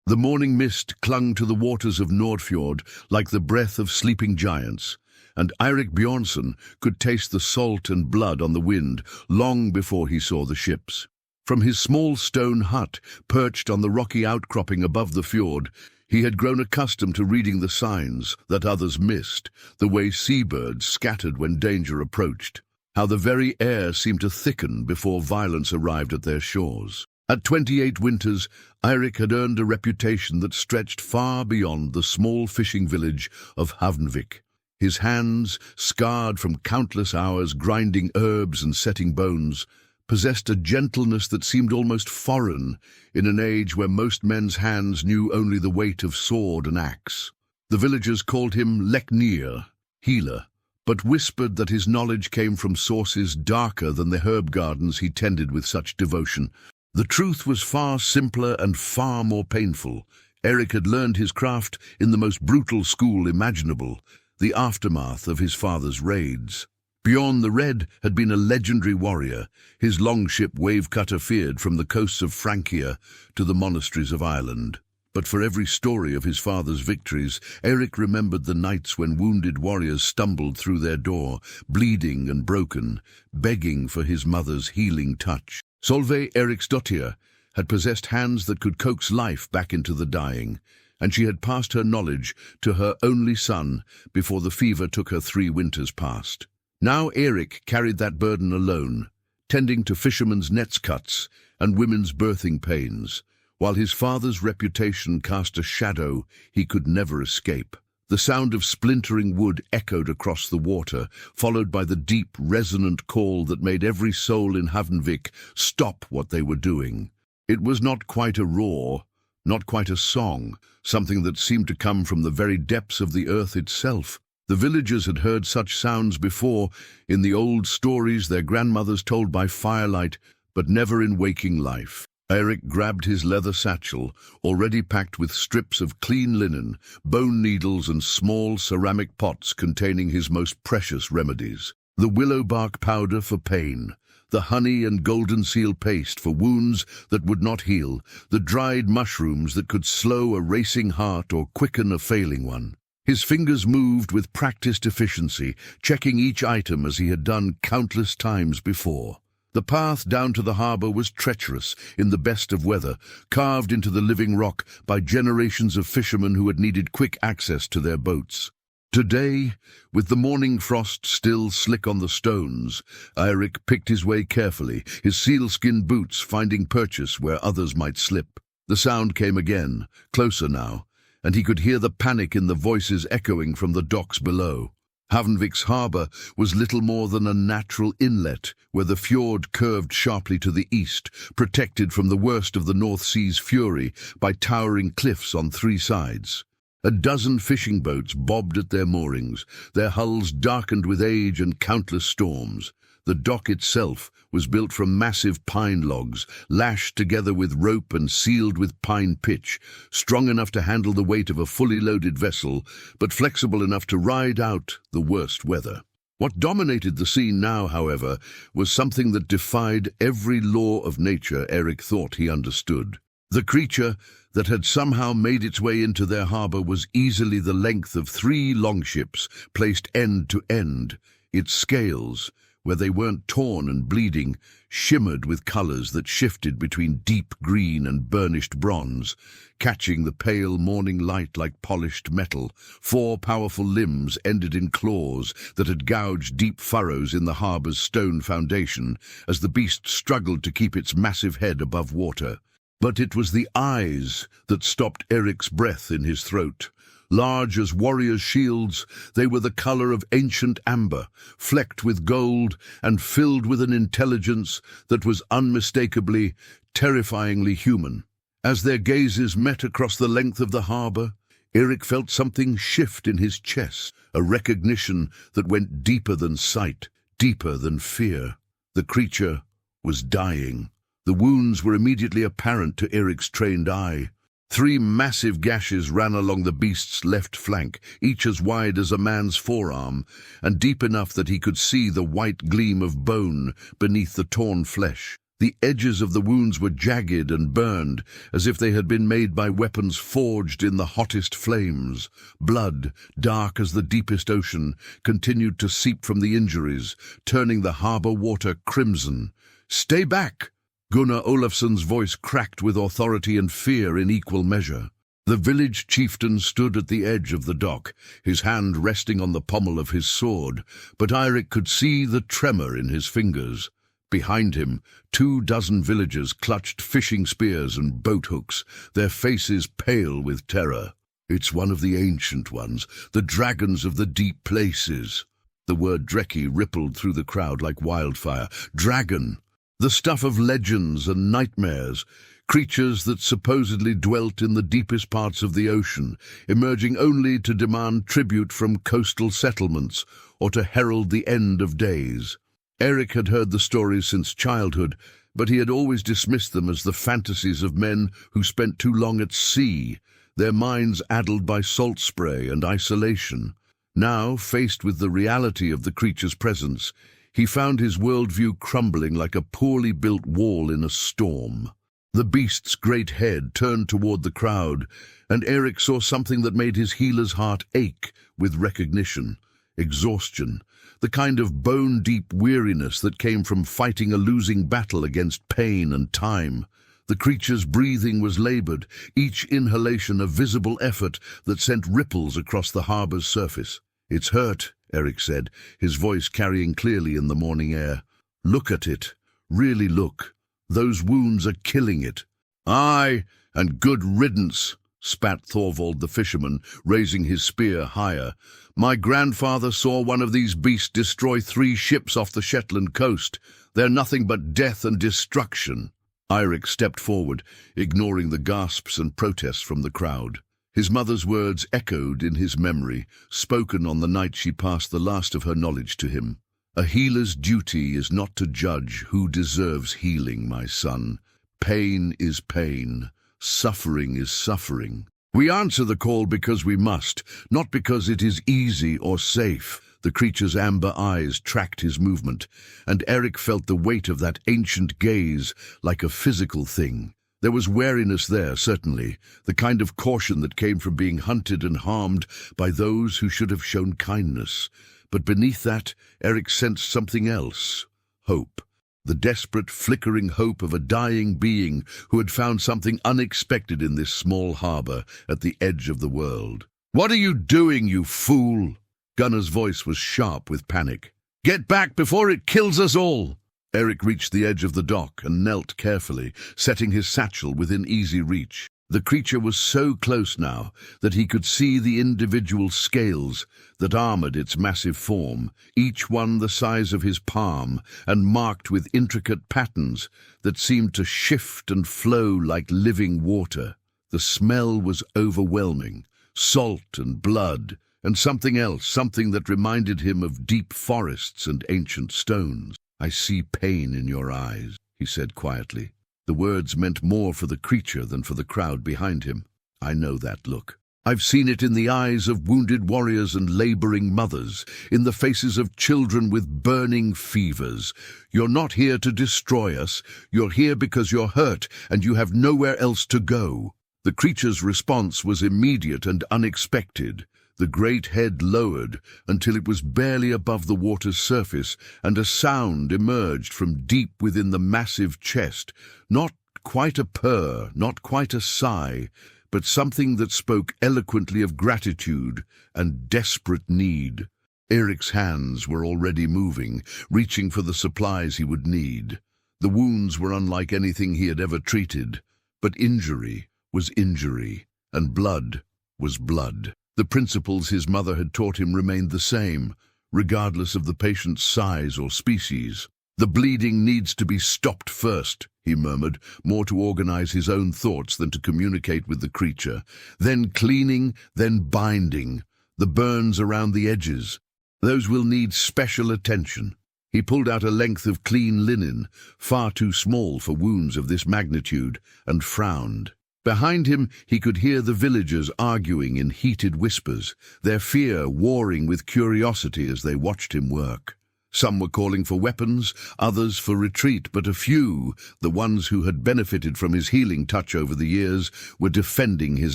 The morning mist clung to the waters of Nordfjord like the breath of sleeping giants, and Eirik Bjornsson could taste the salt and blood on the wind long before he saw the ships. From his small stone hut, perched on the rocky outcropping above the fjord, he had grown accustomed to reading the signs that others missed, the way seabirds scattered when danger approached, how the very air seemed to thicken before violence arrived at their shores. At 28 winters, Eirik had earned a reputation that stretched far beyond the small fishing village of Havnvik. His hands, scarred from countless hours grinding herbs and setting bones, possessed a gentleness that seemed almost foreign in an age where most men's hands knew only the weight of sword and axe. The villagers called him Leknir, healer, but whispered that his knowledge came from sources darker than the herb gardens he tended with such devotion. The truth was far simpler and far more painful. Eirik had learned his craft in the most brutal school imaginable, the aftermath of his father's raids. Bjorn the Red had been a legendary warrior, his longship Wavecutter feared from the coasts of Francia to the monasteries of Ireland. But for every story of his father's victories, Eirik remembered the nights when wounded warriors stumbled through their door, bleeding and broken, begging for his mother's healing touch. Solveig Eriksdottir had possessed hands that could coax life back into the dying, and she had passed her knowledge to her only son before the fever took her 3 winters past. Now Eirik carried that burden alone, tending to fishermen's nets cuts and women's birthing pains, while his father's reputation cast a shadow he could never escape. The sound of splintering wood echoed across the water, followed by the deep, resonant call that made every soul in Havnvik stop what they were doing. It was not quite a roar, not quite a song, something that seemed to come from the very depths of the earth itself. The villagers had heard such sounds before, in the old stories their grandmothers told by firelight, but never in waking life. Eirik grabbed his leather satchel, already packed with strips of clean linen, bone needles and small ceramic pots containing his most precious remedies. The willow bark powder for pain, the honey and golden seal paste for wounds that would not heal, the dried mushrooms that could slow a racing heart or quicken a failing one. His fingers moved with practiced efficiency, checking each item as he had done countless times before. The path down to the harbor was treacherous in the best of weather, carved into the living rock by generations of fishermen who had needed quick access to their boats. Today, with the morning frost still slick on the stones, Eirik picked his way carefully, his sealskin boots finding purchase where others might slip. The sound came again, closer now, and he could hear the panic in the voices echoing from the docks below. Havnvik's harbour was little more than a natural inlet where the fjord curved sharply to the east, protected from the worst of the North Sea's fury by towering cliffs on 3 sides. A dozen fishing boats bobbed at their moorings, their hulls darkened with age and countless storms. The dock itself was built from massive pine logs, lashed together with rope and sealed with pine pitch, strong enough to handle the weight of a fully loaded vessel, but flexible enough to ride out the worst weather. What dominated the scene now, however, was something that defied every law of nature Eirik thought he understood. The creature that had somehow made its way into their harbour was easily the length of 3 longships placed end to end, its scales, where they weren't torn and bleeding, shimmered with colours that shifted between deep green and burnished bronze, catching the pale morning light like polished metal. 4 powerful limbs ended in claws that had gouged deep furrows in the harbour's stone foundation as the beast struggled to keep its massive head above water. But it was the eyes that stopped Eirik's breath in his throat. Large as warriors' shields, they were the colour of ancient amber, flecked with gold and filled with an intelligence that was unmistakably, terrifyingly human. As their gazes met across the length of the harbour, Eirik felt something shift in his chest, a recognition that went deeper than sight, deeper than fear. The creature was dying. The wounds were immediately apparent to Eirik's trained eye. 3 massive gashes ran along the beast's left flank, each as wide as a man's forearm, and deep enough that he could see the white gleam of bone beneath the torn flesh. The edges of the wounds were jagged and burned, as if they had been made by weapons forged in the hottest flames. Blood, dark as the deepest ocean, continued to seep from the injuries, turning the harbour water crimson. "Stay back!" Gunnar Olafsson's voice cracked with authority and fear in equal measure. The village chieftain stood at the edge of the dock, his hand resting on the pommel of his sword, but Eirik could see the tremor in his fingers. Behind him, 24 villagers clutched fishing spears and boat hooks, their faces pale with terror. "It's one of the ancient ones, the dragons of the deep places." The word Dreki rippled through the crowd like wildfire. Dragon! The stuff of legends and nightmares, creatures that supposedly dwelt in the deepest parts of the ocean, emerging only to demand tribute from coastal settlements or to herald the end of days. Eirik had heard the stories since childhood, but he had always dismissed them as the fantasies of men who spent too long at sea, their minds addled by salt spray and isolation. Now, faced with the reality of the creature's presence, he found his worldview crumbling like a poorly built wall in a storm. The beast's great head turned toward the crowd, and Eirik saw something that made his healer's heart ache with recognition. Exhaustion, the kind of bone-deep weariness that came from fighting a losing battle against pain and time. The creature's breathing was labored, each inhalation a visible effort that sent ripples across the harbor's surface. "It's hurt," Eirik said, his voice carrying clearly in the morning air. "Look at it. Really look. Those wounds are killing it." "Aye, and good riddance," spat Thorvald the fisherman, raising his spear higher. "My grandfather saw one of these beasts destroy 3 ships off the Shetland coast. They're nothing but death and destruction." Eirik stepped forward, ignoring the gasps and protests from the crowd. His mother's words echoed in his memory, spoken on the night she passed the last of her knowledge to him. "A healer's duty is not to judge who deserves healing, my son. Pain is pain. Suffering is suffering. We answer the call because we must, not because it is easy or safe." The creature's amber eyes tracked his movement, and Eirik felt the weight of that ancient gaze like a physical thing. There was wariness there, certainly, the kind of caution that came from being hunted and harmed by those who should have shown kindness. But beneath that, Eirik sensed something else. Hope. The desperate, flickering hope of a dying being who had found something unexpected in this small harbour at the edge of the world. "What are you doing, you fool?" Gunnar's voice was sharp with panic. "Get back before it kills us all!" Eirik reached the edge of the dock and knelt carefully, setting his satchel within easy reach. The creature was so close now that he could see the individual scales that armoured its massive form, each one the size of his palm and marked with intricate patterns that seemed to shift and flow like living water. The smell was overwhelming, salt and blood, and something else, something that reminded him of deep forests and ancient stones. "I see pain in your eyes," he said quietly. The words meant more for the creature than for the crowd behind him. "I know that look. I've seen it in the eyes of wounded warriors and labouring mothers, in the faces of children with burning fevers. You're not here to destroy us. You're here because you're hurt and you have nowhere else to go." The creature's response was immediate and unexpected. The great head lowered until it was barely above the water's surface, and a sound emerged from deep within the massive chest. Not quite a purr, not quite a sigh, but something that spoke eloquently of gratitude and desperate need. Eirik's hands were already moving, reaching for the supplies he would need. The wounds were unlike anything he had ever treated, but injury was injury, and blood was blood. The principles his mother had taught him remained the same, regardless of the patient's size or species. "The bleeding needs to be stopped first," he murmured, more to organize his own thoughts than to communicate with the creature. "Then cleaning, then binding. The burns around the edges. Those will need special attention." He pulled out a length of clean linen, far too small for wounds of this magnitude, and frowned. Behind him he could hear the villagers arguing in heated whispers, their fear warring with curiosity as they watched him work. Some were calling for weapons, others for retreat, but a few, the ones who had benefited from his healing touch over the years, were defending his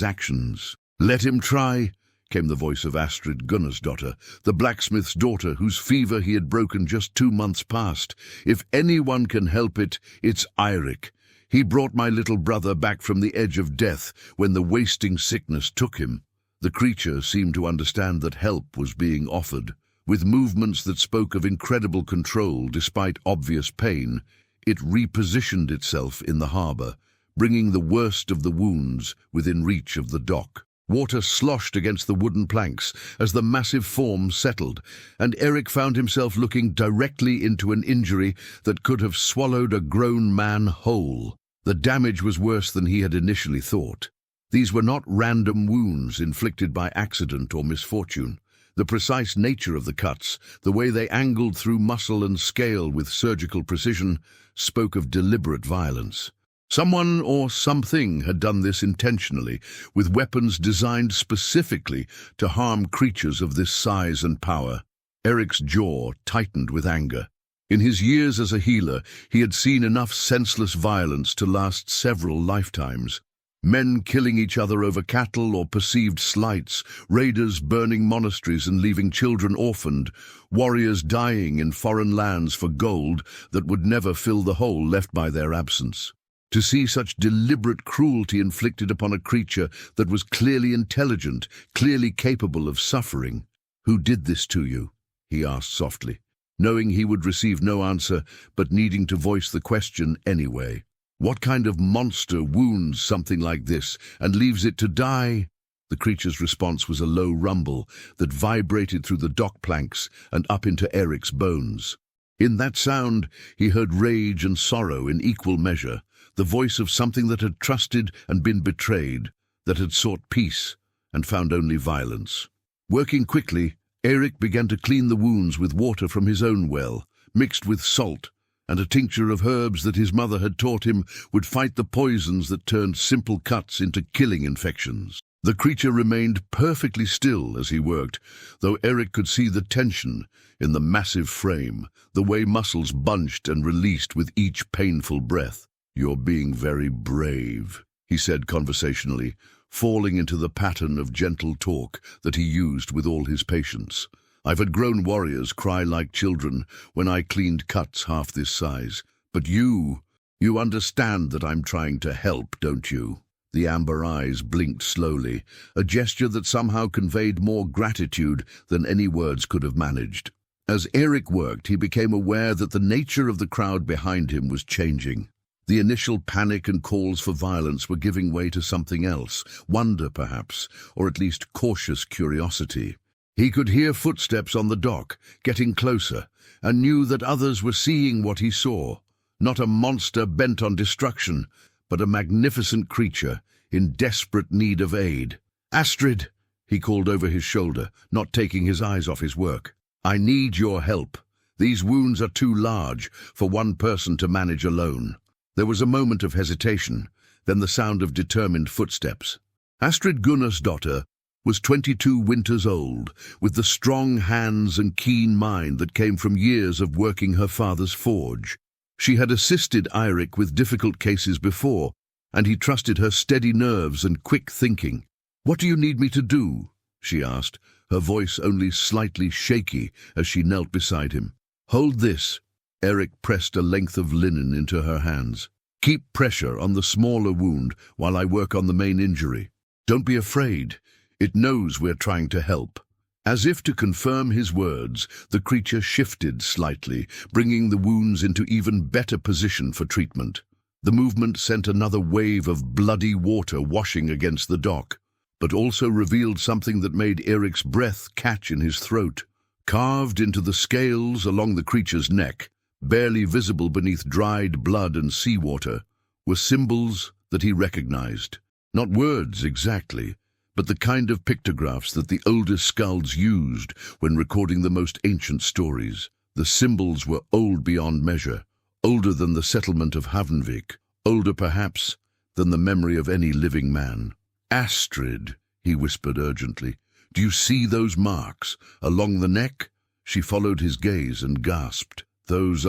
actions. "Let him try," came the voice of Astrid Gunnarsdottir, the blacksmith's daughter whose fever he had broken just 2 months past. "If anyone can help it, it's Eirik. He brought my little brother back from the edge of death when the wasting sickness took him." The creature seemed to understand that help was being offered. With movements that spoke of incredible control despite obvious pain, it repositioned itself in the harbour, bringing the worst of the wounds within reach of the dock. Water sloshed against the wooden planks as the massive form settled, and Eirik found himself looking directly into an injury that could have swallowed a grown man whole. The damage was worse than he had initially thought. These were not random wounds inflicted by accident or misfortune. The precise nature of the cuts, the way they angled through muscle and scale with surgical precision, spoke of deliberate violence. Someone or something had done this intentionally, with weapons designed specifically to harm creatures of this size and power. Eirik's jaw tightened with anger. In his years as a healer, he had seen enough senseless violence to last several lifetimes. Men killing each other over cattle or perceived slights, raiders burning monasteries and leaving children orphaned, warriors dying in foreign lands for gold that would never fill the hole left by their absence. To see such deliberate cruelty inflicted upon a creature that was clearly intelligent, clearly capable of suffering. "Who did this to you?" he asked softly, knowing he would receive no answer, but needing to voice the question anyway. "What kind of monster wounds something like this and leaves it to die?" The creature's response was a low rumble that vibrated through the dock planks and up into Eirik's bones. In that sound, he heard rage and sorrow in equal measure, the voice of something that had trusted and been betrayed, that had sought peace and found only violence. Working quickly, Eirik began to clean the wounds with water from his own well, mixed with salt and a tincture of herbs that his mother had taught him would fight the poisons that turned simple cuts into killing infections. The creature remained perfectly still as he worked, though Eirik could see the tension in the massive frame, the way muscles bunched and released with each painful breath. "You're being very brave," he said conversationally, falling into the pattern of gentle talk that he used with all his patients. "I've had grown warriors cry like children when I cleaned cuts half this size. But you understand that I'm trying to help, don't you?" The amber eyes blinked slowly, a gesture that somehow conveyed more gratitude than any words could have managed. As Eirik worked, he became aware that the nature of the crowd behind him was changing. The initial panic and calls for violence were giving way to something else, wonder perhaps, or at least cautious curiosity. He could hear footsteps on the dock, getting closer, and knew that others were seeing what he saw. Not a monster bent on destruction, but a magnificent creature in desperate need of aid. "Astrid," he called over his shoulder, not taking his eyes off his work. "I need your help. These wounds are too large for one person to manage alone." There was a moment of hesitation, then the sound of determined footsteps. Astrid Gunnarsdottir was 22 winters old, with the strong hands and keen mind that came from years of working her father's forge. She had assisted Eirik with difficult cases before, and he trusted her steady nerves and quick thinking. "What do you need me to do?" she asked, her voice only slightly shaky as she knelt beside him. "Hold this." Eirik pressed a length of linen into her hands. "Keep pressure on the smaller wound while I work on the main injury. Don't be afraid. It knows we're trying to help." As if to confirm his words, the creature shifted slightly, bringing the wounds into even better position for treatment. The movement sent another wave of bloody water washing against the dock, but also revealed something that made Eirik's breath catch in his throat. Carved into the scales along the creature's neck, barely visible beneath dried blood and seawater, were symbols that he recognized. Not words exactly, but the kind of pictographs that the oldest skalds used when recording the most ancient stories. The symbols were old beyond measure, older than the settlement of Havnvik, older perhaps than the memory of any living man. "Astrid," he whispered urgently, "do you see those marks along the neck? She followed his gaze and gasped. Those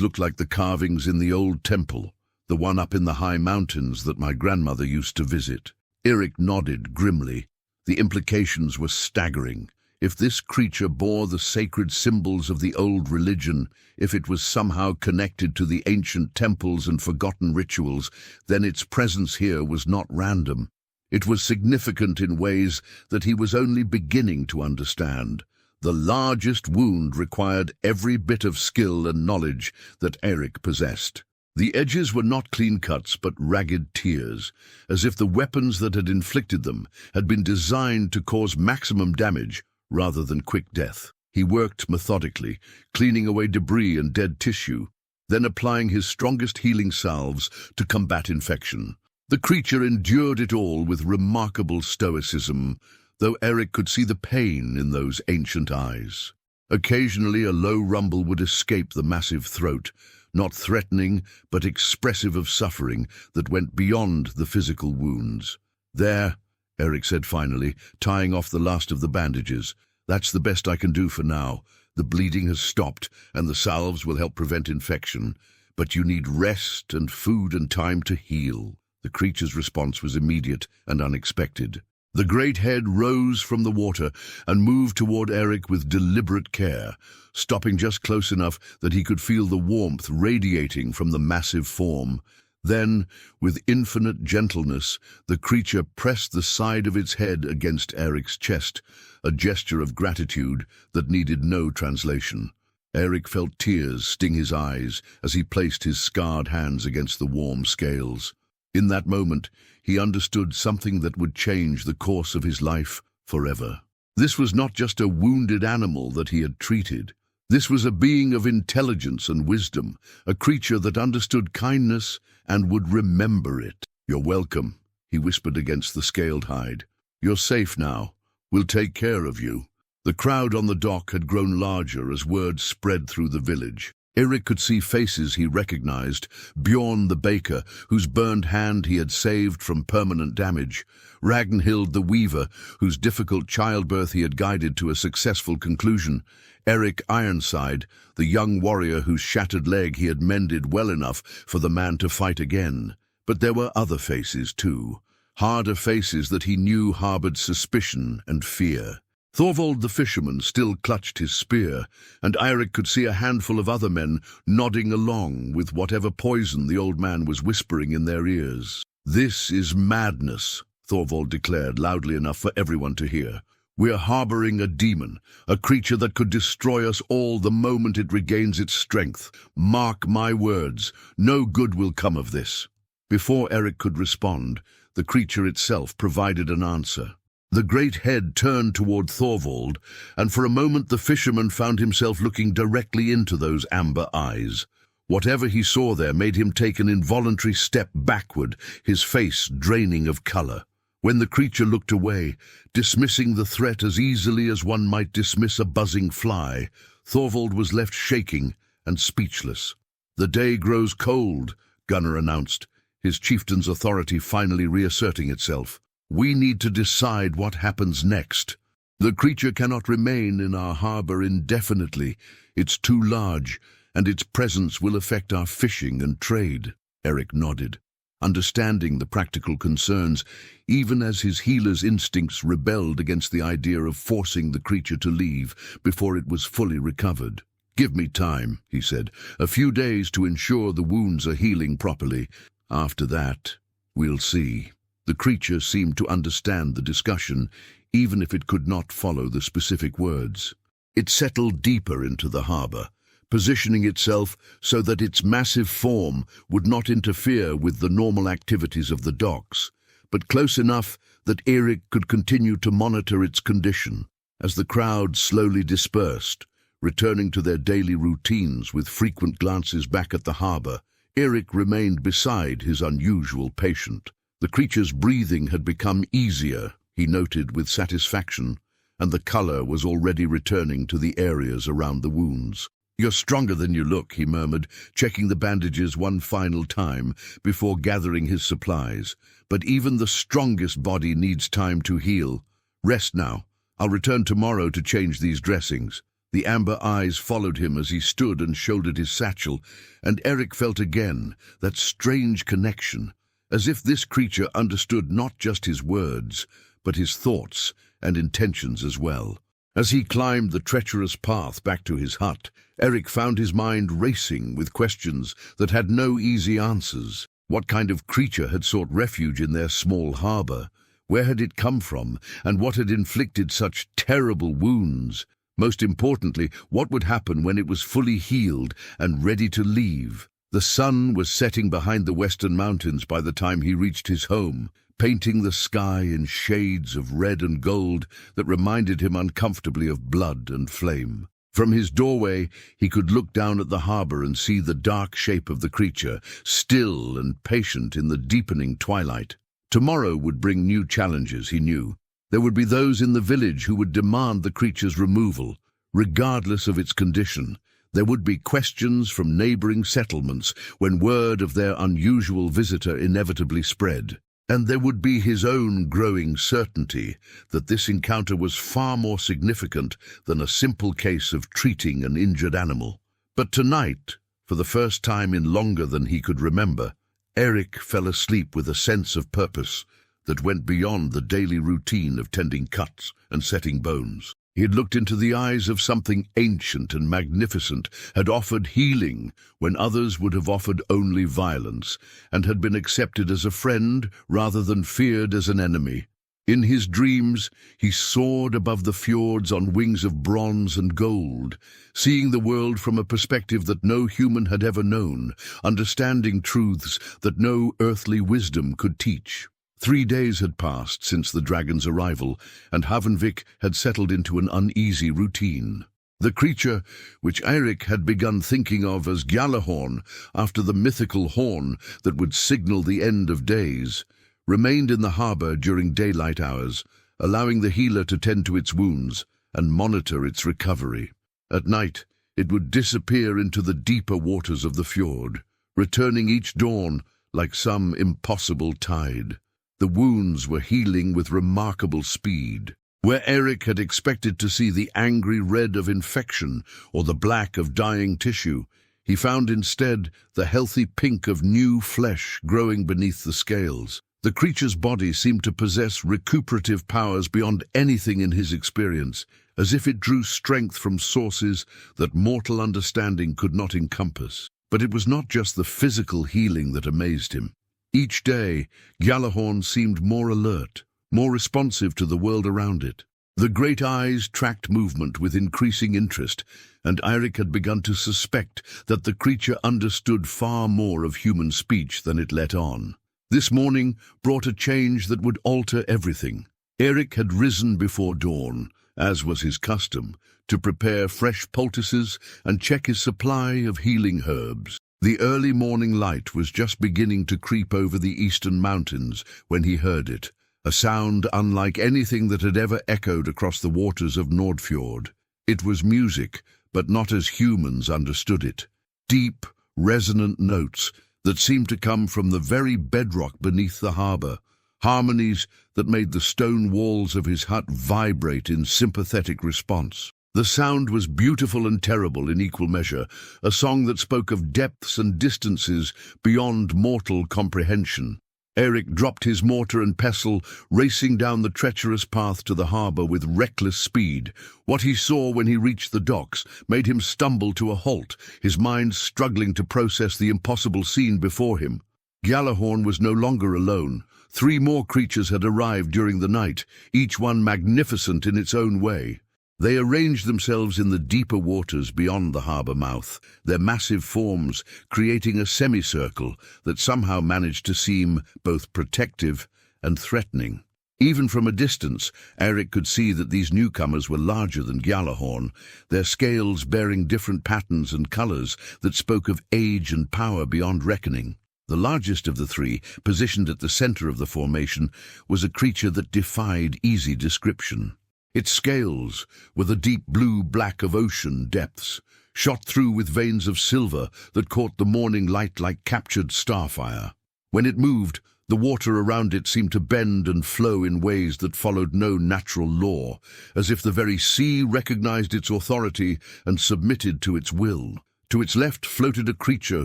look like the carvings in the old temple, the one up in the high mountains that my grandmother used to visit. Eric nodded grimly. The implications were staggering. If this creature bore the sacred symbols of the old religion, if it was somehow connected to the ancient temples and forgotten rituals, then its presence here was not random. It was significant in ways that he was only beginning to understand. The largest wound required every bit of skill and knowledge that Eric possessed. The edges were not clean cuts but ragged tears, as if the weapons that had inflicted them had been designed to cause maximum damage rather than quick death. He worked methodically, cleaning away debris and dead tissue, then applying his strongest healing salves to combat infection. The creature endured it all with remarkable stoicism, though Eric could see the pain in those ancient eyes. Occasionally a low rumble would escape the massive throat, not threatening but expressive of suffering that went beyond the physical wounds. "There," Eric said finally, tying off the last of the bandages. "That's the best I can do for now. The bleeding has stopped, and the salves will help prevent infection. But you need rest and food and time to heal." The creature's response was immediate and unexpected. The great head rose from the water and moved toward Eric with deliberate care, stopping just close enough that he could feel the warmth radiating from the massive form. Then, with infinite gentleness, the creature pressed the side of its head against Eric's chest, a gesture of gratitude that needed no translation. Eric felt tears sting his eyes as he placed his scarred hands against the warm scales. In that moment, he understood something that would change the course of his life forever. This was not just a wounded animal that he had treated. This was a being of intelligence and wisdom, a creature that understood kindness and would remember it. "You're welcome," he whispered against the scaled hide. "You're safe now. We'll take care of you." The crowd on the dock had grown larger as word spread through the village. Eric could see faces he recognized: Bjorn the baker, whose burned hand he had saved from permanent damage; Ragnhild the weaver, whose difficult childbirth he had guided to a successful conclusion; Eric Ironside, the young warrior whose shattered leg he had mended well enough for the man to fight again. But there were other faces too, harder faces that he knew harbored suspicion and fear. Thorvald the fisherman still clutched his spear, and Eirik could see a handful of other men nodding along with whatever poison the old man was whispering in their ears. "This is madness," Thorvald declared loudly enough for everyone to hear. "We're harboring a demon, a creature that could destroy us all the moment it regains its strength. Mark my words, no good will come of this." Before Eric could respond, the creature itself provided an answer. The great head turned toward Thorvald, and for a moment the fisherman found himself looking directly into those amber eyes. Whatever he saw there made him take an involuntary step backward, his face draining of color. When the creature looked away, dismissing the threat as easily as one might dismiss a buzzing fly, Thorvald was left shaking and speechless. "The day grows cold," Gunnar announced, his chieftain's authority finally reasserting itself. "We need to decide what happens next. The creature cannot remain in our harbor indefinitely. It's too large, and its presence will affect our fishing and trade." Eric nodded, understanding the practical concerns, even as his healer's instincts rebelled against the idea of forcing the creature to leave before it was fully recovered. "Give me time," he said, "a few days to ensure the wounds are healing properly. After that, we'll see." The creature seemed to understand the discussion, even if it could not follow the specific words. It settled deeper into the harbor, positioning itself so that its massive form would not interfere with the normal activities of the docks, but close enough that Eric could continue to monitor its condition. As the crowd slowly dispersed, returning to their daily routines with frequent glances back at the harbor, Eric remained beside his unusual patient. The creature's breathing had become easier, he noted with satisfaction, and the color was already returning to the areas around the wounds. "You're stronger than you look," he murmured, checking the bandages one final time before gathering his supplies. "But even the strongest body needs time to heal. Rest now. I'll return tomorrow to change these dressings." The amber eyes followed him as he stood and shouldered his satchel, and Eric felt again that strange connection, as if this creature understood not just his words, but his thoughts and intentions as well. As he climbed the treacherous path back to his hut, Eric found his mind racing with questions that had no easy answers. What kind of creature had sought refuge in their small harbor? Where had it come from, and what had inflicted such terrible wounds? Most importantly, what would happen when it was fully healed and ready to leave? The sun was setting behind the western mountains by the time he reached his home, painting the sky in shades of red and gold that reminded him uncomfortably of blood and flame. From his doorway, he could look down at the harbor and see the dark shape of the creature, still and patient in the deepening twilight. Tomorrow would bring new challenges, he knew. There would be those in the village who would demand the creature's removal, regardless of its condition. There would be questions from neighboring settlements when word of their unusual visitor inevitably spread. And there would be his own growing certainty that this encounter was far more significant than a simple case of treating an injured animal. But tonight, for the first time in longer than he could remember, Eric fell asleep with a sense of purpose that went beyond the daily routine of tending cuts and setting bones. He had looked into the eyes of something ancient and magnificent, had offered healing when others would have offered only violence, and had been accepted as a friend rather than feared as an enemy. In his dreams, he soared above the fjords on wings of bronze and gold, seeing the world from a perspective that no human had ever known, understanding truths that no earthly wisdom could teach. 3 days had passed since the dragon's arrival, and Havenvik had settled into an uneasy routine. The creature, which Eirik had begun thinking of as Gjallarhorn after the mythical horn that would signal the end of days, remained in the harbor during daylight hours, allowing the healer to tend to its wounds and monitor its recovery. At night, it would disappear into the deeper waters of the fjord, returning each dawn like some impossible tide. The wounds were healing with remarkable speed. Where Eric had expected to see the angry red of infection or the black of dying tissue, he found instead the healthy pink of new flesh growing beneath the scales. The creature's body seemed to possess recuperative powers beyond anything in his experience, as if it drew strength from sources that mortal understanding could not encompass. But it was not just the physical healing that amazed him. Each day, Gjallarhorn seemed more alert, more responsive to the world around it. The great eyes tracked movement with increasing interest, and Eirik had begun to suspect that the creature understood far more of human speech than it let on. This morning brought a change that would alter everything. Eirik had risen before dawn, as was his custom, to prepare fresh poultices and check his supply of healing herbs. The early morning light was just beginning to creep over the eastern mountains when he heard it, a sound unlike anything that had ever echoed across the waters of Nordfjord. It was music, but not as humans understood it. Deep, resonant notes that seemed to come from the very bedrock beneath the harbor, harmonies that made the stone walls of his hut vibrate in sympathetic response. The sound was beautiful and terrible in equal measure, a song that spoke of depths and distances beyond mortal comprehension. Eirik dropped his mortar and pestle, racing down the treacherous path to the harbor with reckless speed. What he saw when he reached the docks made him stumble to a halt, his mind struggling to process the impossible scene before him. Gjallarhorn was no longer alone. 3 more creatures had arrived during the night, each one magnificent in its own way. They arranged themselves in the deeper waters beyond the harbor mouth, their massive forms creating a semicircle that somehow managed to seem both protective and threatening. Even from a distance, Eirik could see that these newcomers were larger than Gjallarhorn, their scales bearing different patterns and colors that spoke of age and power beyond reckoning. The largest of the 3, positioned at the center of the formation, was a creature that defied easy description. Its scales were the deep blue-black of ocean depths, shot through with veins of silver that caught the morning light like captured starfire. When it moved, The water around it seemed to bend and flow in ways that followed no natural law, as if the very sea recognized its authority and submitted to its will. To its left floated a creature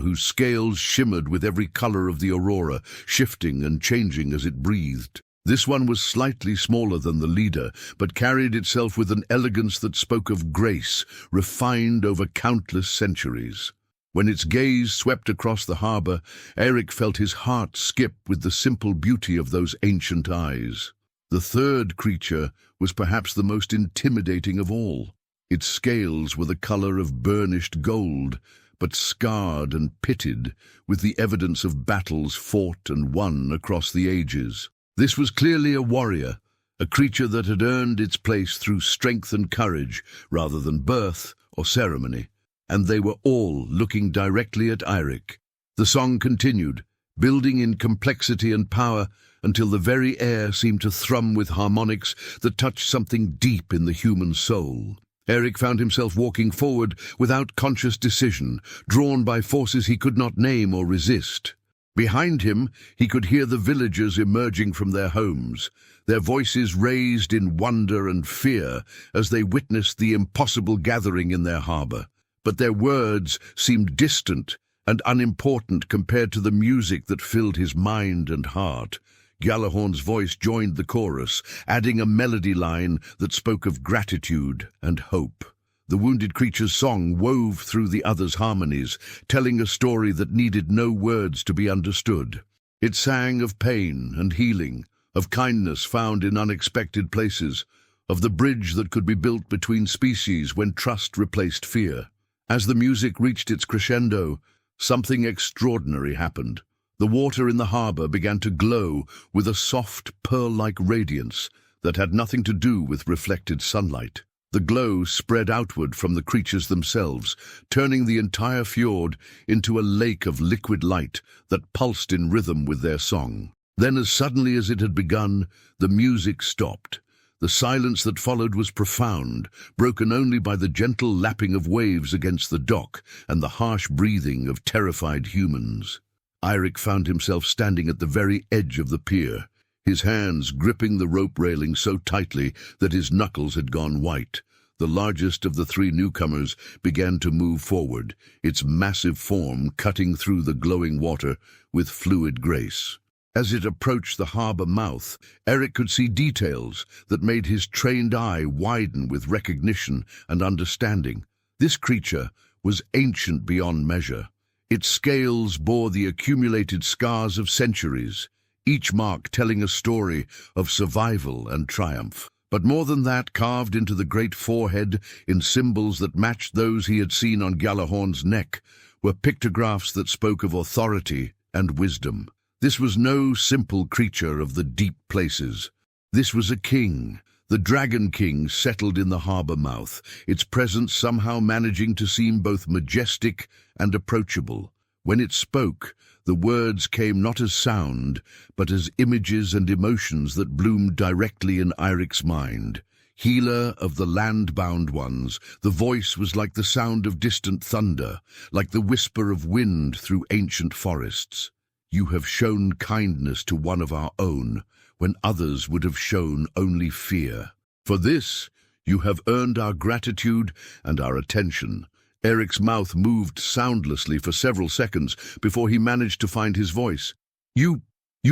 whose scales shimmered with every color of the aurora, shifting and changing as it breathed. This one was slightly smaller than the leader, but carried itself with an elegance that spoke of grace, refined over countless centuries. When its gaze swept across the harbor, Eric felt his heart skip with the simple beauty of those ancient eyes. The third creature was perhaps the most intimidating of all. Its scales were the color of burnished gold, but scarred and pitted with the evidence of battles fought and won across the ages. This was clearly a warrior, a creature that had earned its place through strength and courage rather than birth or ceremony. And they were all looking directly at Eirik. The song continued, building in complexity and power until the very air seemed to thrum with harmonics that touched something deep in the human soul. Eric found himself walking forward without conscious decision, drawn by forces he could not name or resist. Behind him, he could hear the villagers emerging from their homes, their voices raised in wonder and fear as they witnessed the impossible gathering in their harbor. But their words seemed distant and unimportant compared to the music that filled his mind and heart. Gjallarhorn's voice joined the chorus, adding a melody line that spoke of gratitude and hope. The wounded creature's song wove through the others' harmonies, telling a story that needed no words to be understood. It sang of pain and healing, of kindness found in unexpected places, of the bridge that could be built between species when trust replaced fear. As the music reached its crescendo, something extraordinary happened. The water in the harbor began to glow with a soft, pearl-like radiance that had nothing to do with reflected sunlight. The glow spread outward from the creatures themselves, turning the entire fjord into a lake of liquid light that pulsed in rhythm with their song. Then, as suddenly as it had begun, the music stopped. The silence that followed was profound, broken only by the gentle lapping of waves against the dock and the harsh breathing of terrified humans. Eirik found himself standing at the very edge of the pier, his hands gripping the rope railing so tightly that his knuckles had gone white. The largest of the three newcomers began to move forward, its massive form cutting through the glowing water with fluid grace. As it approached the harbor mouth, Eric could see details that made his trained eye widen with recognition and understanding. This creature was ancient beyond measure. Its scales bore the accumulated scars of centuries, each mark telling a story of survival and triumph. But more than that, carved into the great forehead in symbols that matched those he had seen on Gjallarhorn's neck, were pictographs that spoke of authority and wisdom. This was no simple creature of the deep places. This was a king, the Dragon King settled in the harbor mouth, its presence somehow managing to seem both majestic and approachable. When it spoke, the words came not as sound, but as images and emotions that bloomed directly in Eirik's mind. Healer of the land-bound ones, the voice was like the sound of distant thunder, like the whisper of wind through ancient forests. You have shown kindness to one of our own, when others would have shown only fear. For this, you have earned our gratitude and our attention. Eric's mouth moved soundlessly for several seconds before he managed to find his voice. You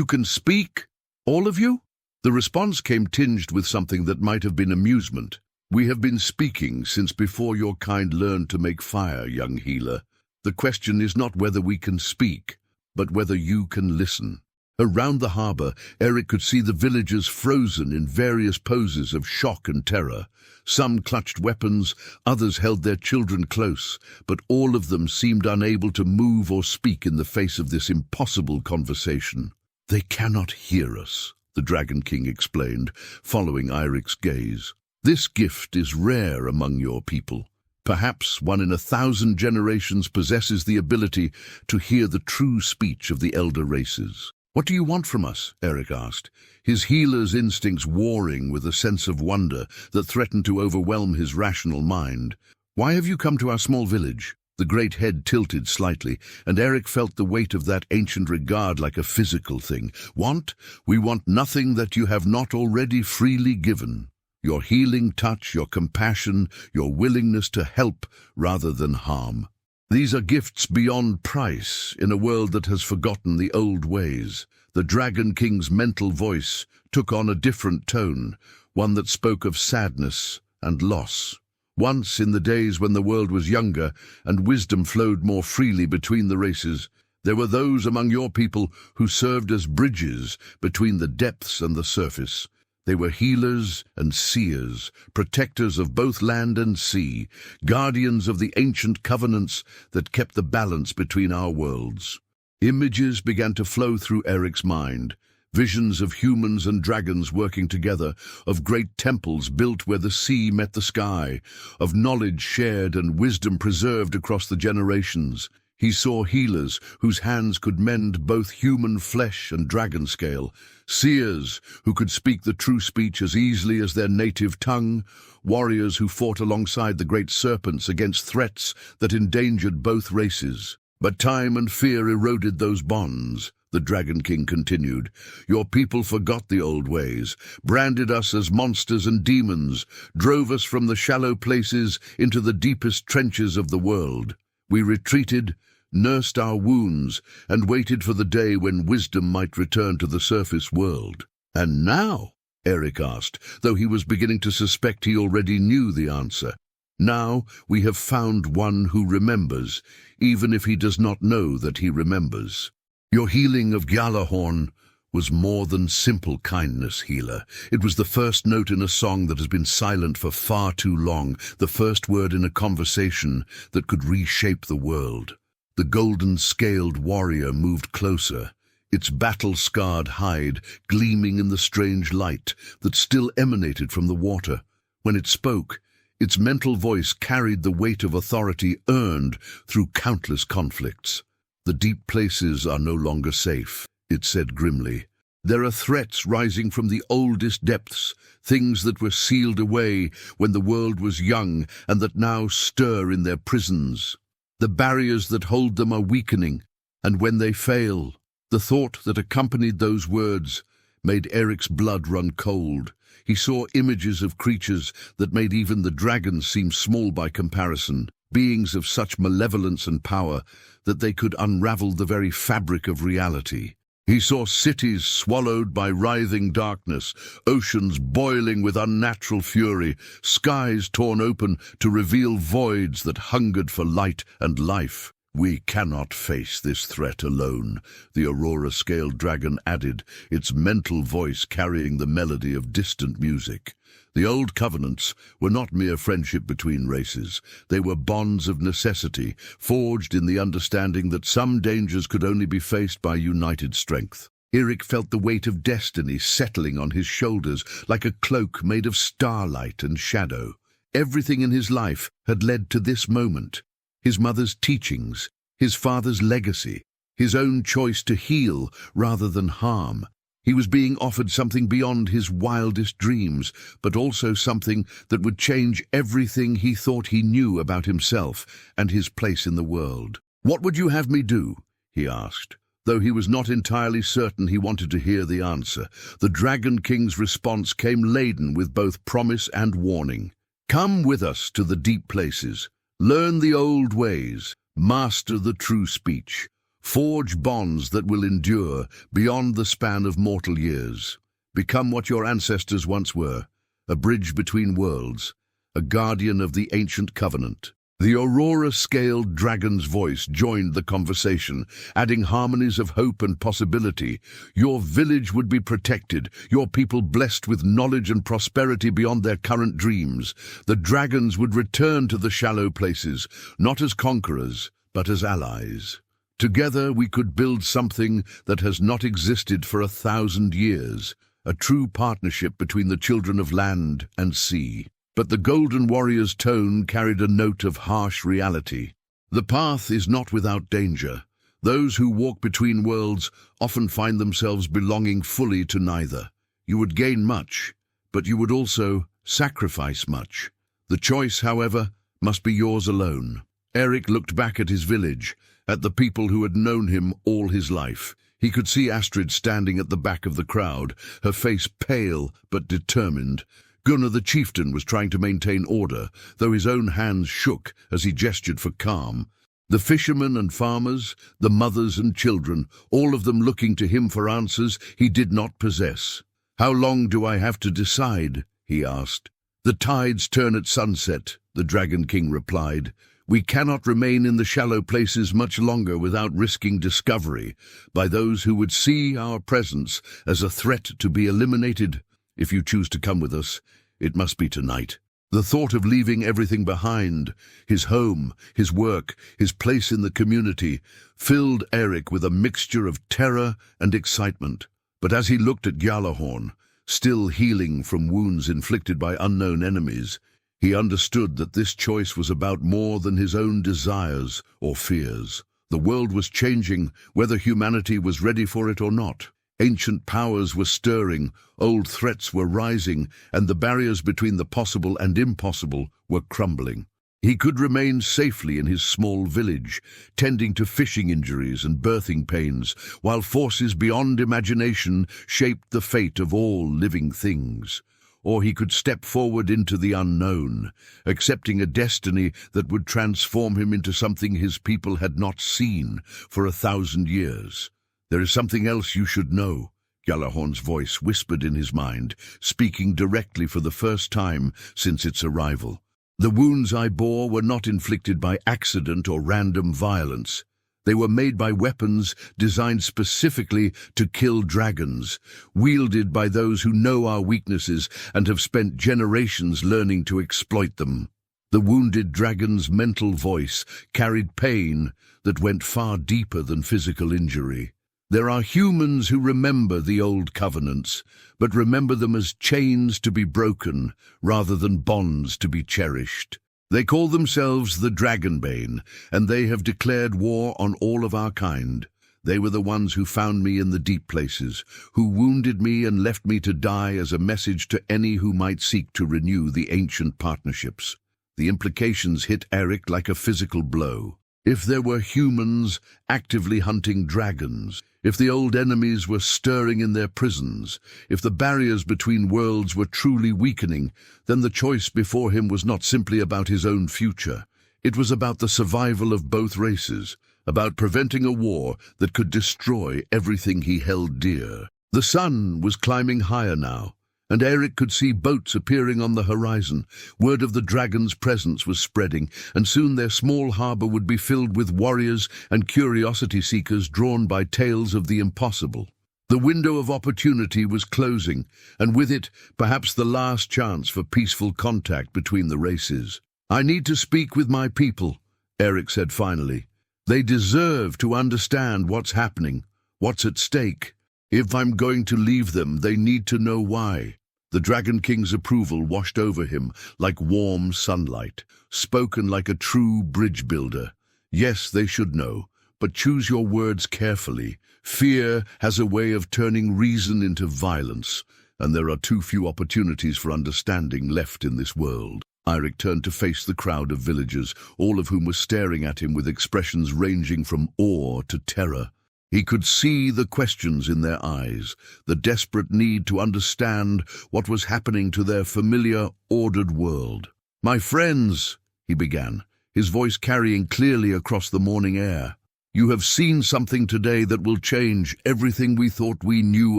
can speak? All of you? The response came tinged with something that might have been amusement. We have been speaking since before your kind learned to make fire, young healer. The question is not whether we can speak, but whether you can listen. Around the harbor, Eric could see the villagers frozen in various poses of shock and terror. Some clutched weapons, others held their children close, but all of them seemed unable to move or speak in the face of this impossible conversation. They cannot hear us, the Dragon King explained, following Eirik's gaze. This gift is rare among your people. Perhaps 1 in 1,000 generations possesses the ability to hear the true speech of the elder races. What do you want from us? Eric asked, his healer's instincts warring with a sense of wonder that threatened to overwhelm his rational mind. Why have you come to our small village? The great head tilted slightly, and Eric felt the weight of that ancient regard like a physical thing. Want? We want nothing that you have not already freely given. Your healing touch, your compassion, your willingness to help rather than harm. These are gifts beyond price in a world that has forgotten the old ways. The Dragon King's mental voice took on a different tone, one that spoke of sadness and loss. Once, in the days when the world was younger and wisdom flowed more freely between the races, there were those among your people who served as bridges between the depths and the surface. They were healers and seers, protectors of both land and sea, guardians of the ancient covenants that kept the balance between our worlds. Images began to flow through Eric's mind, visions of humans and dragons working together, of great temples built where the sea met the sky, of knowledge shared and wisdom preserved across the generations. He saw healers whose hands could mend both human flesh and dragon scale, seers who could speak the true speech as easily as their native tongue, warriors who fought alongside the great serpents against threats that endangered both races. But time and fear eroded those bonds. The Dragon King continued. Your people forgot the old ways, branded us as monsters and demons, drove us from the shallow places into the deepest trenches of the world. We retreated, nursed our wounds, and waited for the day when wisdom might return to the surface world. And now? Eric asked, though he was beginning to suspect he already knew the answer. Now we have found one who remembers, even if he does not know that he remembers. Your healing of Gjallarhorn was more than simple kindness, healer. It was the first note in a song that has been silent for far too long, the first word in a conversation that could reshape the world. The golden-scaled warrior moved closer, its battle-scarred hide gleaming in the strange light that still emanated from the water. When it spoke, its mental voice carried the weight of authority earned through countless conflicts. The deep places are no longer safe, it said grimly. There are threats rising from the oldest depths, things that were sealed away when the world was young and that now stir in their prisons. The barriers that hold them are weakening, and when they fail, the thought that accompanied those words made Eric's blood run cold. He saw images of creatures that made even the dragons seem small by comparison, beings of such malevolence and power that they could unravel the very fabric of reality. He saw cities swallowed by writhing darkness, oceans boiling with unnatural fury, skies torn open to reveal voids that hungered for light and life. We cannot face this threat alone, the Aurora-scaled dragon added, its mental voice carrying the melody of distant music. The old covenants were not mere friendship between races. They were bonds of necessity, forged in the understanding that some dangers could only be faced by united strength. Eric felt the weight of destiny settling on his shoulders like a cloak made of starlight and shadow. Everything in his life had led to this moment. His mother's teachings, his father's legacy, his own choice to heal rather than harm. He was being offered something beyond his wildest dreams, but also something that would change everything he thought he knew about himself and his place in the world. "What would you have me do?" he asked, though he was not entirely certain he wanted to hear the answer. The Dragon King's response came laden with both promise and warning. "Come with us to the deep places. Learn the old ways. Master the true speech. Forge bonds that will endure beyond the span of mortal years. Become what your ancestors once were, a bridge between worlds, a guardian of the ancient covenant." The Aurora-scaled dragon's voice joined the conversation, adding harmonies of hope and possibility. Your village would be protected, your people blessed with knowledge and prosperity beyond their current dreams. The dragons would return to the shallow places, not as conquerors, but as allies. Together we could build something that has not existed for 1,000 years, a true partnership between the children of land and sea. But the Golden Warrior's tone carried a note of harsh reality. The path is not without danger. Those who walk between worlds often find themselves belonging fully to neither. You would gain much, but you would also sacrifice much. The choice, however, must be yours alone. Eric looked back at his village, at the people who had known him all his life. He could see Astrid standing at the back of the crowd, her face pale but determined. Gunnar the chieftain was trying to maintain order, though his own hands shook as he gestured for calm. The fishermen and farmers, the mothers and children, all of them looking to him for answers he did not possess. "How long do I have to decide?" he asked. "The tides turn at sunset," the Dragon King replied. "We cannot remain in the shallow places much longer without risking discovery by those who would see our presence as a threat to be eliminated. If you choose to come with us, it must be tonight." The thought of leaving everything behind, his home, his work, his place in the community, filled Eric with a mixture of terror and excitement. But as he looked at Gjallarhorn, still healing from wounds inflicted by unknown enemies, he understood that this choice was about more than his own desires or fears. The world was changing, whether humanity was ready for it or not. Ancient powers were stirring, old threats were rising, and the barriers between the possible and impossible were crumbling. He could remain safely in his small village, tending to fishing injuries and birthing pains, while forces beyond imagination shaped the fate of all living things. Or he could step forward into the unknown, accepting a destiny that would transform him into something his people had not seen for 1,000 years. "There is something else you should know," Gjallarhorn's voice whispered in his mind, speaking directly for the first time since its arrival. "The wounds I bore were not inflicted by accident or random violence. They were made by weapons designed specifically to kill dragons, wielded by those who know our weaknesses and have spent generations learning to exploit them." The wounded dragon's mental voice carried pain that went far deeper than physical injury. "There are humans who remember the old covenants, but remember them as chains to be broken rather than bonds to be cherished. They call themselves the Dragonbane, and they have declared war on all of our kind. They were the ones who found me in the deep places, who wounded me and left me to die as a message to any who might seek to renew the ancient partnerships." The implications hit Eric like a physical blow. If there were humans actively hunting dragons, if the old enemies were stirring in their prisons, if the barriers between worlds were truly weakening, then the choice before him was not simply about his own future. It was about the survival of both races, about preventing a war that could destroy everything he held dear. The sun was climbing higher now, and Eric could see boats appearing on the horizon. Word of the dragon's presence was spreading, and soon their small harbor would be filled with warriors and curiosity-seekers drawn by tales of the impossible. The window of opportunity was closing, and with it, perhaps the last chance for peaceful contact between the races. "I need to speak with my people," Eric said finally. "They deserve to understand what's happening, what's at stake. If I'm going to leave them, they need to know why." The Dragon King's approval washed over him like warm sunlight, spoken like a true bridge builder. "Yes, they should know, but choose your words carefully. Fear has a way of turning reason into violence, and there are too few opportunities for understanding left in this world." Eirik turned to face the crowd of villagers, all of whom were staring at him with expressions ranging from awe to terror. He could see the questions in their eyes, the desperate need to understand what was happening to their familiar, ordered world. "My friends," he began, his voice carrying clearly across the morning air, "you have seen something today that will change everything we thought we knew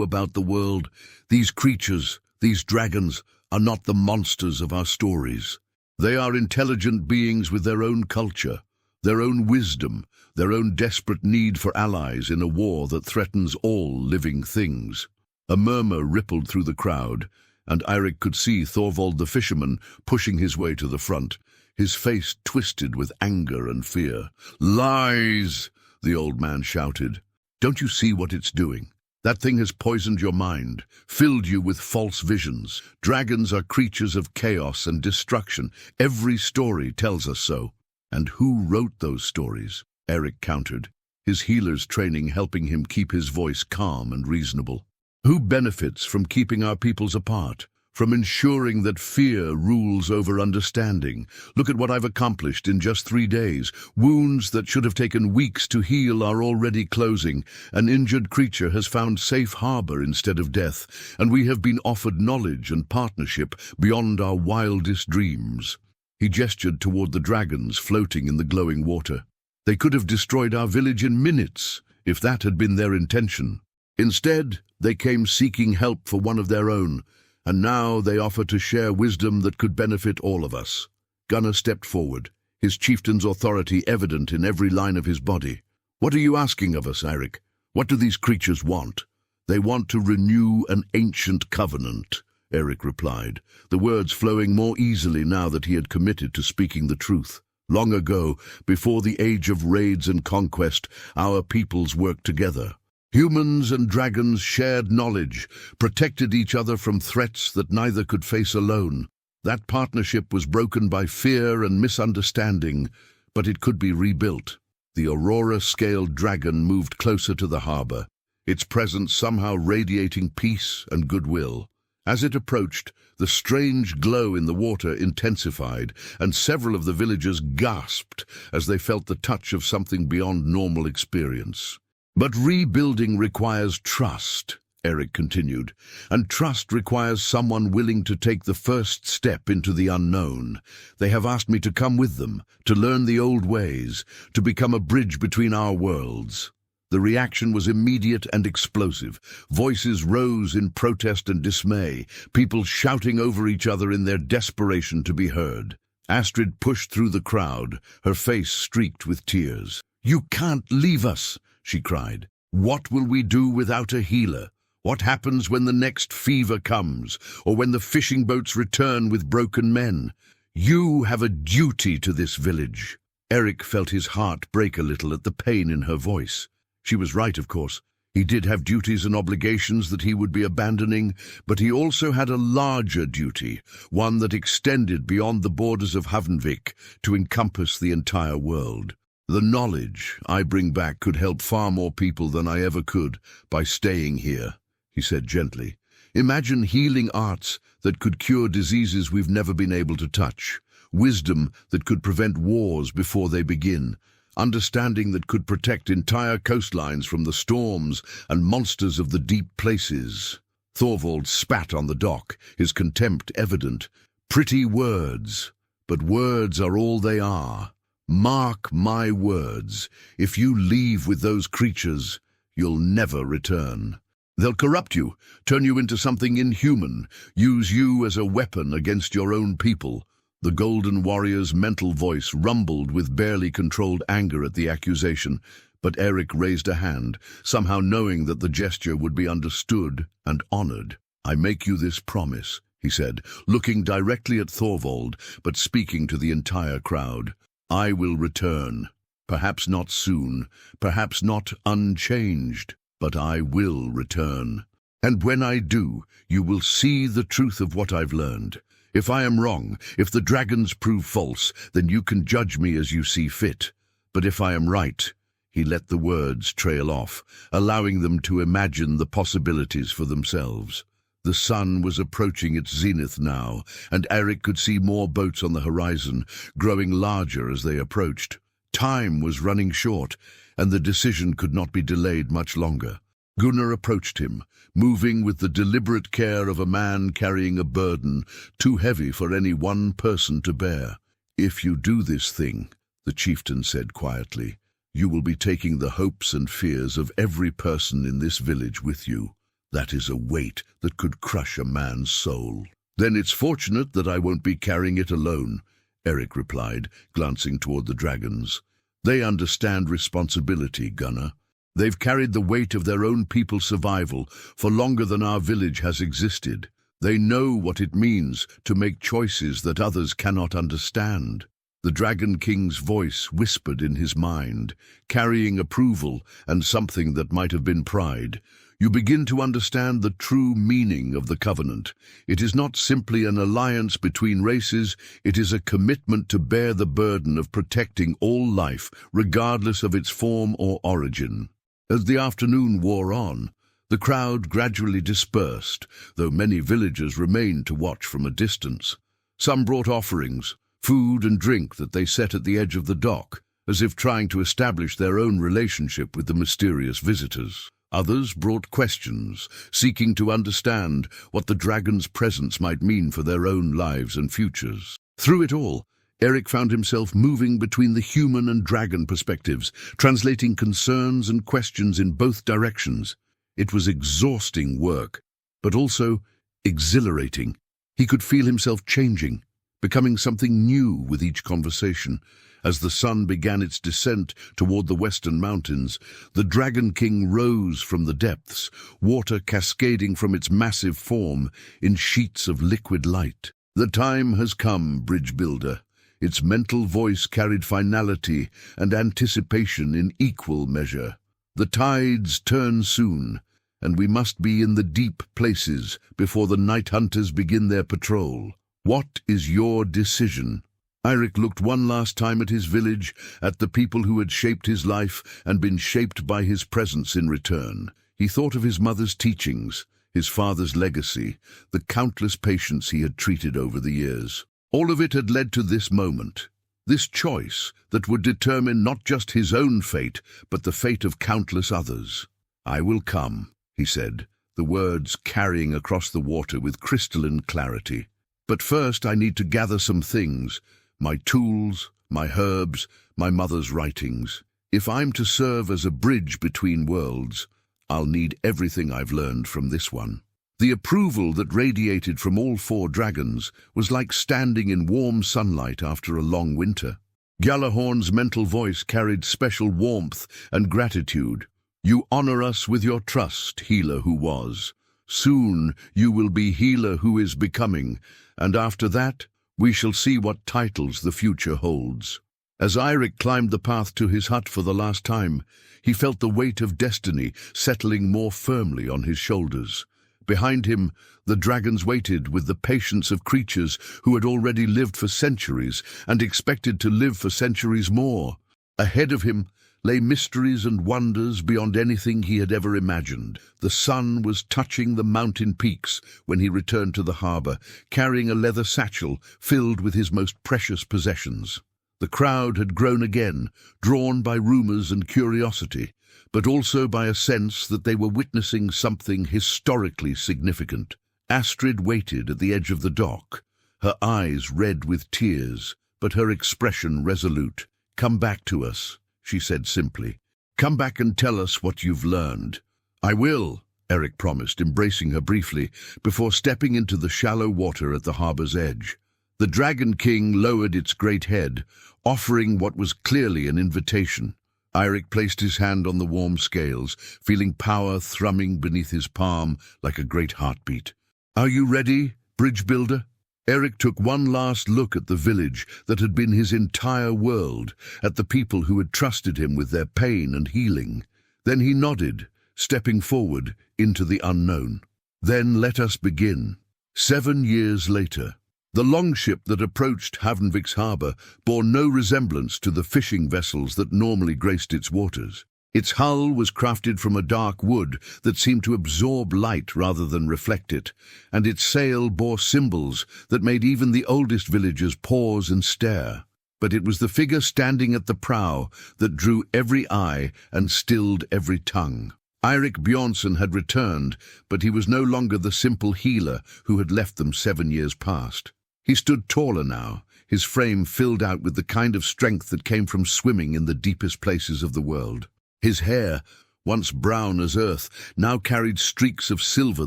about the world. These creatures, these dragons, are not the monsters of our stories. They are intelligent beings with their own culture, their own wisdom, their own desperate need for allies in a war that threatens all living things." A murmur rippled through the crowd, and Eirik could see Thorvald the fisherman pushing his way to the front, his face twisted with anger and fear. "Lies!" the old man shouted. "Don't you see what it's doing? That thing has poisoned your mind, filled you with false visions. Dragons are creatures of chaos and destruction. Every story tells us so." "And who wrote those stories?" Eric countered, his healer's training helping him keep his voice calm and reasonable. "Who benefits from keeping our peoples apart, from ensuring that fear rules over understanding. Look at what I've accomplished in just 3 days. Wounds that should have taken weeks to heal are already closing. An injured creature has found safe harbor instead of death, and we have been offered knowledge and partnership beyond our wildest dreams." He gestured toward the dragons floating in the glowing water. "They could have destroyed our village in minutes, if that had been their intention. Instead, they came seeking help for one of their own, and now they offer to share wisdom that could benefit all of us." Gunnar stepped forward, his chieftain's authority evident in every line of his body. "What are you asking of us, Eirik? What do these creatures want?" "They want to renew an ancient covenant," Eirik replied, the words flowing more easily now that he had committed to speaking the truth. "Long ago, before the age of raids and conquest, our peoples worked together. Humans and dragons shared knowledge, protected each other from threats that neither could face alone. That partnership was broken by fear and misunderstanding, but it could be rebuilt." The aurora-scaled dragon moved closer to the harbor, its presence somehow radiating peace and goodwill. As it approached, the strange glow in the water intensified, and several of the villagers gasped as they felt the touch of something beyond normal experience. "But rebuilding requires trust," Eirik continued, "and trust requires someone willing to take the first step into the unknown. They have asked me to come with them, to learn the old ways, to become a bridge between our worlds." The reaction was immediate and explosive. Voices rose in protest and dismay, people shouting over each other in their desperation to be heard. Astrid pushed through the crowd, her face streaked with tears. "You can't leave us!" she cried. "What will we do without a healer? What happens when the next fever comes, or when the fishing boats return with broken men? You have a duty to this village." Eirik felt his heart break a little at the pain in her voice. She was right, of course. He did have duties and obligations that he would be abandoning, but he also had a larger duty, one that extended beyond the borders of Havnvik to encompass the entire world. "The knowledge I bring back could help far more people than I ever could by staying here," he said gently. "Imagine healing arts that could cure diseases we've never been able to touch, wisdom that could prevent wars before they begin, understanding that could protect entire coastlines from the storms and monsters of the deep places." Thorvald spat on the dock, his contempt evident. "Pretty words, but words are all they are. Mark my words, if you leave with those creatures, you'll never return. They'll corrupt you, turn you into something inhuman, use you as a weapon against your own people." The Golden Warrior's mental voice rumbled with barely controlled anger at the accusation, but Eirik raised a hand, somehow knowing that the gesture would be understood and honored. "I make you this promise," he said, looking directly at Thorvald, but speaking to the entire crowd. "I will return. Perhaps not soon, perhaps not unchanged, but I will return. And when I do, you will see the truth of what I've learned. If I am wrong, if the dragons prove false, then you can judge me as you see fit. But if I am right," he let the words trail off, allowing them to imagine the possibilities for themselves. The sun was approaching its zenith now, and Eirik could see more boats on the horizon, growing larger as they approached. Time was running short, and the decision could not be delayed much longer. Gunnar approached him, moving with the deliberate care of a man carrying a burden too heavy for any one person to bear. "If you do this thing," the chieftain said quietly, "you will be taking the hopes and fears of every person in this village with you. That is a weight that could crush a man's soul." "Then it's fortunate that I won't be carrying it alone," Eirik replied, glancing toward the dragons. "They understand responsibility, Gunnar. They've carried the weight of their own people's survival for longer than our village has existed. They know what it means to make choices that others cannot understand." The Dragon King's voice whispered in his mind, carrying approval and something that might have been pride. "You begin to understand the true meaning of the covenant. It is not simply an alliance between races, it is a commitment to bear the burden of protecting all life, regardless of its form or origin." As the afternoon wore on, The crowd gradually dispersed, though many villagers remained to watch from a distance. Some brought offerings, food and drink that they set at the edge of the dock, as if trying to establish their own relationship with the mysterious visitors. Others brought questions, seeking to understand what the dragon's presence might mean for their own lives and futures. Through it all, Eric found himself moving between the human and dragon perspectives, translating concerns and questions in both directions. It was exhausting work, but also exhilarating. He could feel himself changing, becoming something new with each conversation. As the sun began its descent toward the western mountains, the Dragon King rose from the depths, water cascading from its massive form in sheets of liquid light. "The time has come, bridge builder." Its mental voice carried finality and anticipation in equal measure. "The tides turn soon, and we must be in the deep places before the night hunters begin their patrol. What is your decision?" Eirik looked one last time at his village, at the people who had shaped his life and been shaped by his presence in return. He thought of his mother's teachings, his father's legacy, the countless patients he had treated over the years. All of it had led to this moment, this choice that would determine not just his own fate, but the fate of countless others. "I will come," he said, the words carrying across the water with crystalline clarity. "But first I need to gather some things. My tools, my herbs, my mother's writings. If I'm to serve as a bridge between worlds, I'll need everything I've learned from this one." The approval that radiated from all four dragons was like standing in warm sunlight after a long winter. Gjallarhorn's mental voice carried special warmth and gratitude. "You honor us with your trust, healer who was. Soon you will be healer who is becoming, and after that, we shall see what titles the future holds." As Eirik climbed the path to his hut for the last time, he felt the weight of destiny settling more firmly on his shoulders. Behind him, the dragons waited with the patience of creatures who had already lived for centuries and expected to live for centuries more. Ahead of him lay mysteries and wonders beyond anything he had ever imagined. The sun was touching the mountain peaks when he returned to the harbor, carrying a leather satchel filled with his most precious possessions. The crowd had grown again, drawn by rumors and curiosity, but also by a sense that they were witnessing something historically significant. Astrid waited at the edge of the dock, her eyes red with tears, but her expression resolute. "Come back to us," she said simply. "Come back and tell us what you've learned." "I will," Eric promised, embracing her briefly, before stepping into the shallow water at the harbor's edge. The Dragon King lowered its great head, offering what was clearly an invitation. Eirik placed his hand on the warm scales, feeling power thrumming beneath his palm like a great heartbeat. "Are you ready, bridge builder?" Eric took one last look at the village that had been his entire world, at the people who had trusted him with their pain and healing. Then he nodded, stepping forward into the unknown. "Then let us begin." 7 years later, the longship that approached Havenvik's harbour bore no resemblance to the fishing vessels that normally graced its waters. Its hull was crafted from a dark wood that seemed to absorb light rather than reflect it, and its sail bore symbols that made even the oldest villagers pause and stare. But it was the figure standing at the prow that drew every eye and stilled every tongue. Eirik Bjornsson had returned, but he was no longer the simple healer who had left them 7 years past. He stood taller now, his frame filled out with the kind of strength that came from swimming in the deepest places of the world. His hair, once brown as earth, now carried streaks of silver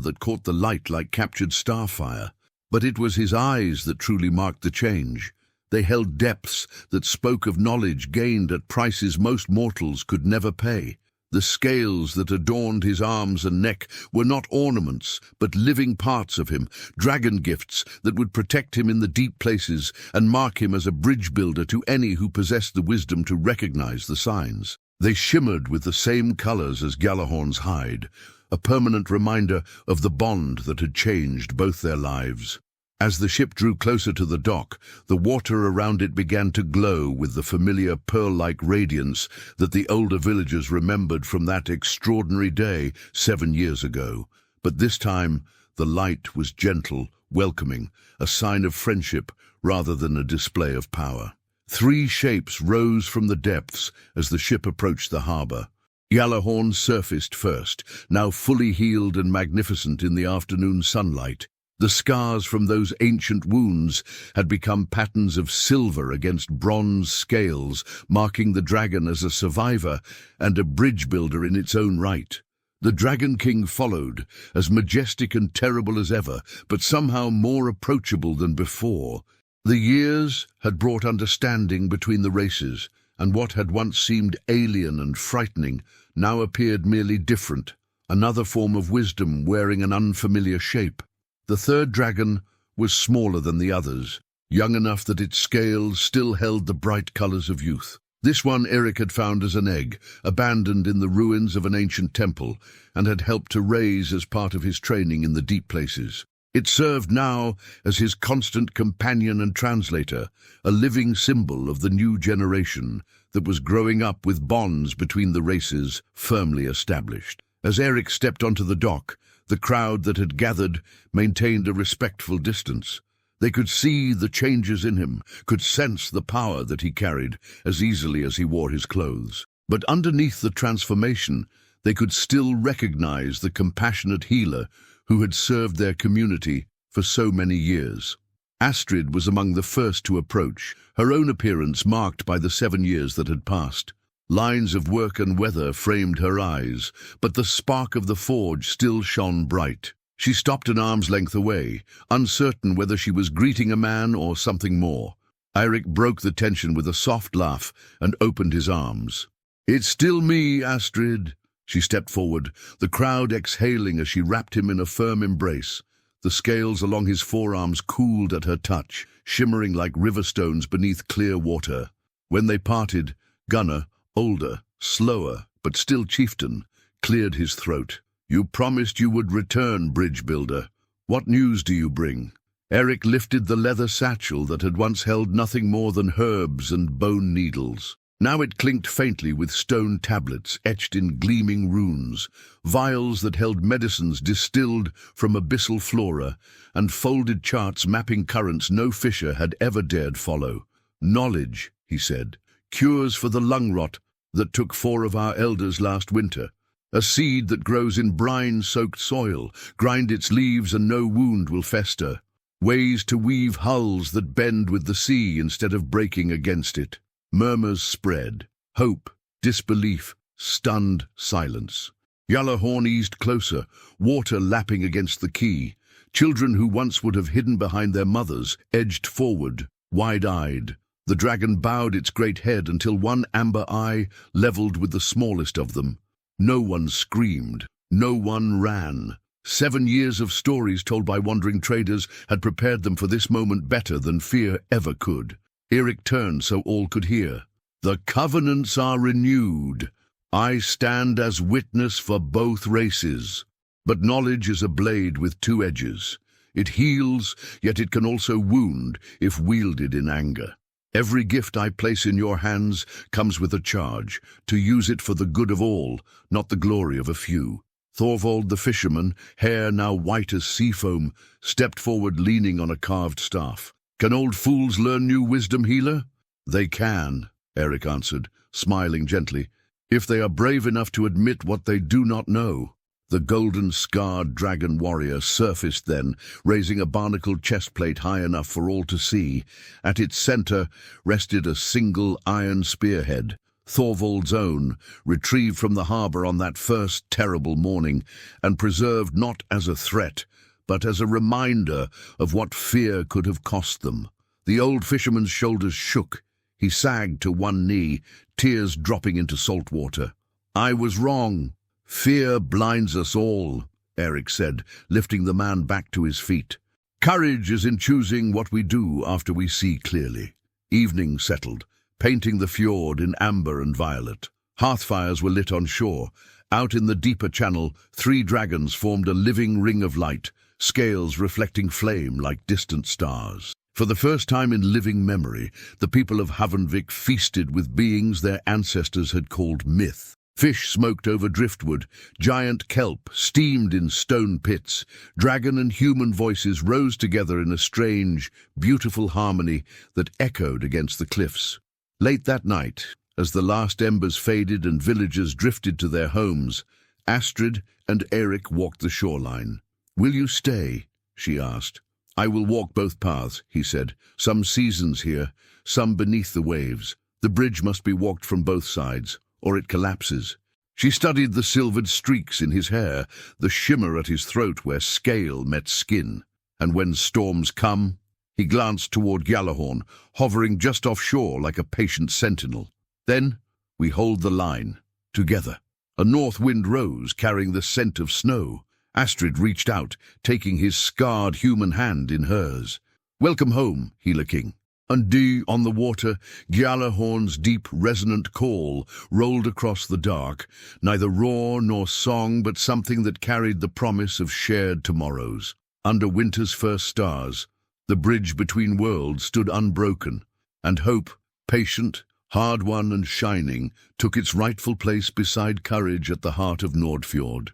that caught the light like captured starfire. But it was his eyes that truly marked the change. They held depths that spoke of knowledge gained at prices most mortals could never pay. The scales that adorned his arms and neck were not ornaments, but living parts of him, dragon gifts that would protect him in the deep places and mark him as a bridge builder to any who possessed the wisdom to recognize the signs. They shimmered with the same colors as Gjallarhorn's hide, a permanent reminder of the bond that had changed both their lives. As the ship drew closer to the dock, the water around it began to glow with the familiar pearl-like radiance that the older villagers remembered from that extraordinary day 7 years ago. But this time, the light was gentle, welcoming, a sign of friendship rather than a display of power. 3 shapes rose from the depths as the ship approached the harbour. Gjallarhorn surfaced first, now fully healed and magnificent in the afternoon sunlight. The scars from those ancient wounds had become patterns of silver against bronze scales, marking the dragon as a survivor and a bridge builder in its own right. The Dragon King followed, as majestic and terrible as ever, but somehow more approachable than before. The years had brought understanding between the races, and what had once seemed alien and frightening now appeared merely different, another form of wisdom wearing an unfamiliar shape. The third dragon was smaller than the others, young enough that its scales still held the bright colors of youth. This one Eric had found as an egg, abandoned in the ruins of an ancient temple, and had helped to raise as part of his training in the deep places. It served now as his constant companion and translator, a living symbol of the new generation that was growing up with bonds between the races firmly established. As Eric stepped onto the dock, the crowd that had gathered maintained a respectful distance. They could see the changes in him, could sense the power that he carried as easily as he wore his clothes. But underneath the transformation, they could still recognize the compassionate healer who had served their community for so many years. Astrid was among the first to approach, her own appearance marked by the 7 years that had passed. Lines of work and weather framed her eyes, but the spark of the forge still shone bright. She stopped an arm's length away, uncertain whether she was greeting a man or something more. Eirik broke the tension with a soft laugh and opened his arms. "It's still me, Astrid." She stepped forward, the crowd exhaling as she wrapped him in a firm embrace. The scales along his forearms cooled at her touch, shimmering like river stones beneath clear water. When they parted, Gunnar, older, slower, but still chieftain, cleared his throat. "You promised you would return, bridge builder. What news do you bring?" Eric lifted the leather satchel that had once held nothing more than herbs and bone needles. Now it clinked faintly with stone tablets etched in gleaming runes, vials that held medicines distilled from abyssal flora, and folded charts mapping currents no fisher had ever dared follow. "Knowledge," he said, "cures for the lung rot that took 4 of our elders last winter. A seed that grows in brine-soaked soil, grind its leaves and no wound will fester. Ways to weave hulls that bend with the sea instead of breaking against it." Murmurs spread. Hope, disbelief, stunned silence. Gjallarhorn eased closer, water lapping against the quay. Children who once would have hidden behind their mothers edged forward, wide-eyed. The dragon bowed its great head until one amber eye leveled with the smallest of them. No one screamed. No one ran. 7 years of stories told by wandering traders had prepared them for this moment better than fear ever could. Eric turned so all could hear. "The covenants are renewed. I stand as witness for both races. But knowledge is a blade with 2 edges. It heals, yet it can also wound if wielded in anger. Every gift I place in your hands comes with a charge, to use it for the good of all, not the glory of a few." Thorvald the fisherman, hair now white as sea foam, stepped forward leaning on a carved staff. "Can old fools learn new wisdom, healer?" "They can," Eric answered, smiling gently, "if they are brave enough to admit what they do not know." The golden-scarred dragon warrior surfaced then, raising a barnacled chestplate high enough for all to see. At its center rested a single iron spearhead, Thorvald's own, retrieved from the harbor on that first terrible morning, and preserved not as a threat, but as a reminder of what fear could have cost them. The old fisherman's shoulders shook. He sagged to one knee, tears dropping into salt water. "I was wrong. Fear blinds us all," Eric said, lifting the man back to his feet. "Courage is in choosing what we do after we see clearly." Evening settled, painting the fjord in amber and violet. Hearthfires were lit on shore. Out in the deeper channel, 3 dragons formed a living ring of light, scales reflecting flame like distant stars. For the first time in living memory, the people of Havnvik feasted with beings their ancestors had called myth. Fish smoked over driftwood, giant kelp steamed in stone pits, dragon and human voices rose together in a strange, beautiful harmony that echoed against the cliffs. Late that night, as the last embers faded and villagers drifted to their homes, Astrid and Eric walked the shoreline. "Will you stay?" she asked. "I will walk both paths," he said. "Some seasons here, some beneath the waves. The bridge must be walked from both sides, or it collapses." She studied the silvered streaks in his hair, the shimmer at his throat where scale met skin. "And when storms come?" He glanced toward Gjallarhorn, hovering just offshore like a patient sentinel. "Then we hold the line, together." A north wind rose, carrying the scent of snow. Astrid reached out, taking his scarred human hand in hers. "Welcome home, Healer King." And on the water, Gjallarhorn's deep, resonant call rolled across the dark, neither roar nor song, but something that carried the promise of shared tomorrows. Under winter's first stars, the bridge between worlds stood unbroken, and hope, patient, hard-won and shining, took its rightful place beside courage at the heart of Nordfjord.